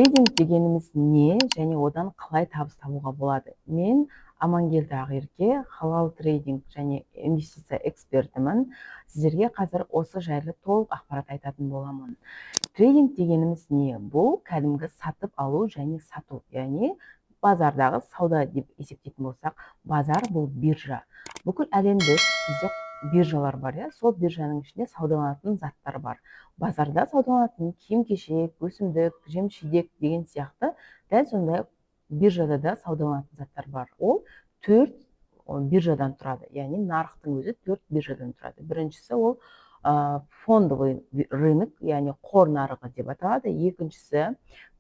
Трейдинг дегеніміз не және одан қалай табыс табуға болады? Мен Амангелді Ақерке, халал трейдинг және инвестиция экспертімін. Сіздерге қазір осы жайлы толық ақпарат айтатын боламын. Трейдинг дегеніміз не? Бұл кәдімгі сатып алу және сату, яғни базардағы сауда деп есептейтін болсақ, базар бұл биржа. Бүкіл әлемде бізде биржалар бар, сол биржаның ішінде саудаланатын заттар бар. Базарда саудаланатын киім-кешек, өсімдік, жем-шидек деген сияқты дәл сондай биржада да саудаланатын заттар бар. Ол 4 биржадан тұрады, яғни нарықтың өзі 4 биржадан тұрады. Біріншісі ол фондовый рынок, яғни қор нарығы деп аталады. Екіншісі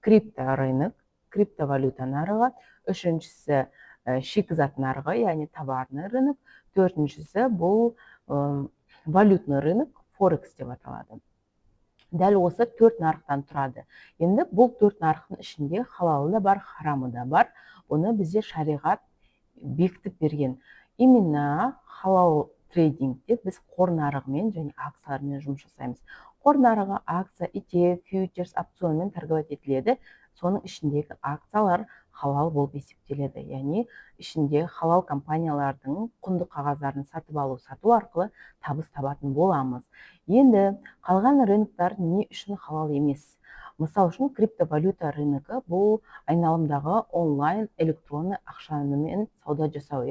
крипторынок, криптовалюта нарығы. Үшіншісі шикізат нарығы, яғни товарный рынок. Төртіншісі бұл валютный рынок, форекс деп аталады. Дәл осы 4 нарықтан тұрады. Енді бұл 4 нарықтың ішінде халалы да бар, харамы да бар. Оны бізде шариғат бекітіп берген. Именно халал трейдингте біз қор нарығымен және акциялармен жұмыс жасаймыз. Қор нарығы акция, ETF, фьючерс, опционмен торговать етіледі. Соның ішіндегі акциялар халал болып есептеледі. Яғни ішінде халал компаниялардың құнды қағаздарын сатып алу, сату арқылы табыс табатын боламыз. Енді қалған рыноктар не үшін халал емес? Мысал үшін криптовалюта рыногы бұл айналымдағы онлайн электронды ақшамен сауда жасау.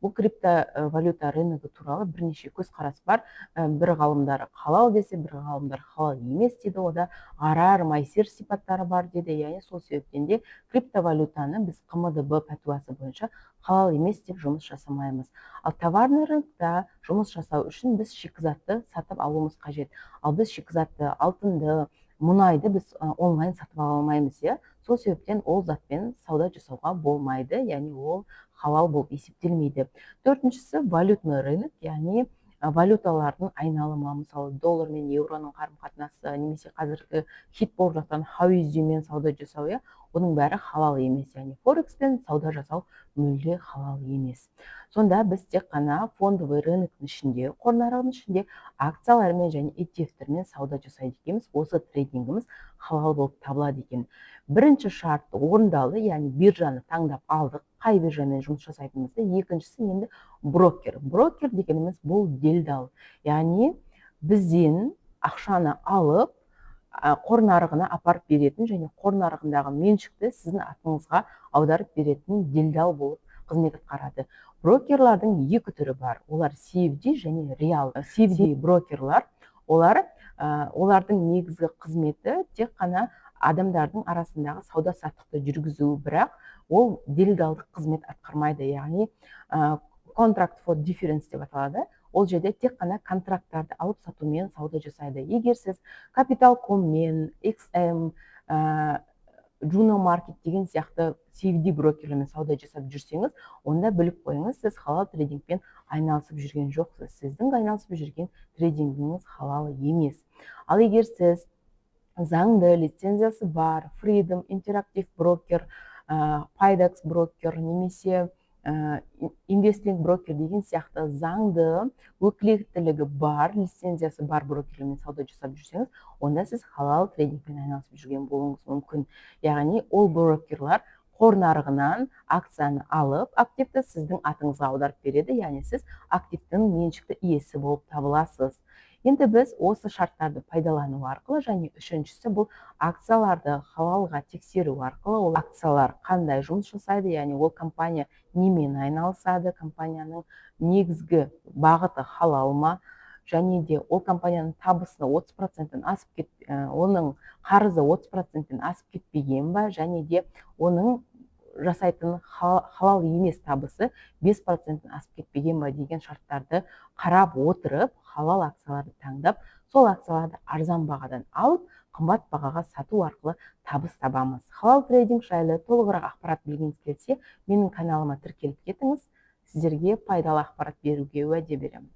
Бұл криптовалюта рыногы туралы бірнеше көзқарас бар. Бір ғалымдар халал десе, бір ғалымдар халал емес дейді. Ода ғарар, майсир сипаттары бар деді. Яғни сол себептен де криптовалютаны біз КМДБ пәтуасы бойынша халал емес деп жұмыс жасамаймыз. Ал товарный рынокта жұмыс жасау үшін біз шикізатты сатып алуымыз қажет. Ал біз шикізатты, алтынды, мұнайды біз онлайн сатып ала алмаймыз. Сол себептен ол затпен сауда жасауға болмайды, яғни ол халал болып есептелмейді. Төртіншісі валютный рынок, яғни валюталардың айналымы, мысалы доллар мен евроның қарым-қатынасы, немесе қазіргі хит болып жатқан хауизимен сауда жасау, оның бәрі халал емес, яғни форекспен сауда жасау мүлде халал емес. Сонда біз тек қана фондовый рыноктың ішінде, қор нарығының ішінде акциялармен және ETF-термен сауда жасайды екенбіз. Осы трейдингіміз халал болып табылады екен. Бірінші шарт орындалды, яғни биржаны таңдап алдық, қай биржамен жұмыс жасайтынымызды. Екіншісі енді брокер. Брокер дегеніміз бұл делдал, яғни бізден ақшаны алып қор нарығына апарып беретін және қор нарығындағы меншікті сіздің атыңызға аударып беретін делдал болып қызмет атқарады. Брокерлардың екі түрі бар. Олар CFD және реал. CFD брокерлар, олардың негізгі қызметі тек қана адамдардың арасындағы сауда саттықты жүргізу, бірақ ол делдалдық қызмет атқармайды. Яғни contract for difference деп аталады. Ол жерде тек қана контракттарды алып сатумен сауда жасайды. Егер сіз Capital.com-мен, XM, Juno Market деген сияқты CFD брокерлермен сауда жасап жүрсеңіз, онда біліп қойыңыз, сіз халал трейдингпен айналысып жүрген жоқсыз. Сіздің айналысып жүрген трейдингіңіз халал емес. Ал егер сіз заңды лицензиясы бар, Freedom, Interactive брокер, Pydex брокер, немесе инвестлинг брокер деген сияқты заңды өкілеттілігі бар, лицензиясы бар брокерлермен сауда жасап жүрсеңіз, онда сіз халал трейдингпен айналысып жүрген болуыңыз мүмкін. Яғни ол брокерлар қор нарығынан акцияны алып, активті сіздің атыңызға аударып береді, яғни сіз активтің меншікті иесі болып табыласыз. Енді біз осы шарттарды пайдалану арқылы, және үшіншісі бұл акцияларды халалға тексеру арқылы, ол акциялар қандай жұмыс жасайды, яғни ол компания немен айналысады, компанияның негізгі бағыты халал ма, және де ол компанияның табысы 30%-тен асып оның қарызы 30%-тен асып кетпеген ба, және де оның жасайтын халал емес табысы 5%-тен асып кетпеген ба деген шарттарды қарап отырып, халал акцияларды таңдап, сол акцияларды арзан бағадан алып, қымбат бағаға сату арқылы табыс табамыз. Халал трейдинг жайлы толығырақ ақпарат білгіңіз келсе, менің каналыма тіркеліп кетіңіз. Сіздерге пайдалы ақпарат беруге уәде беремін.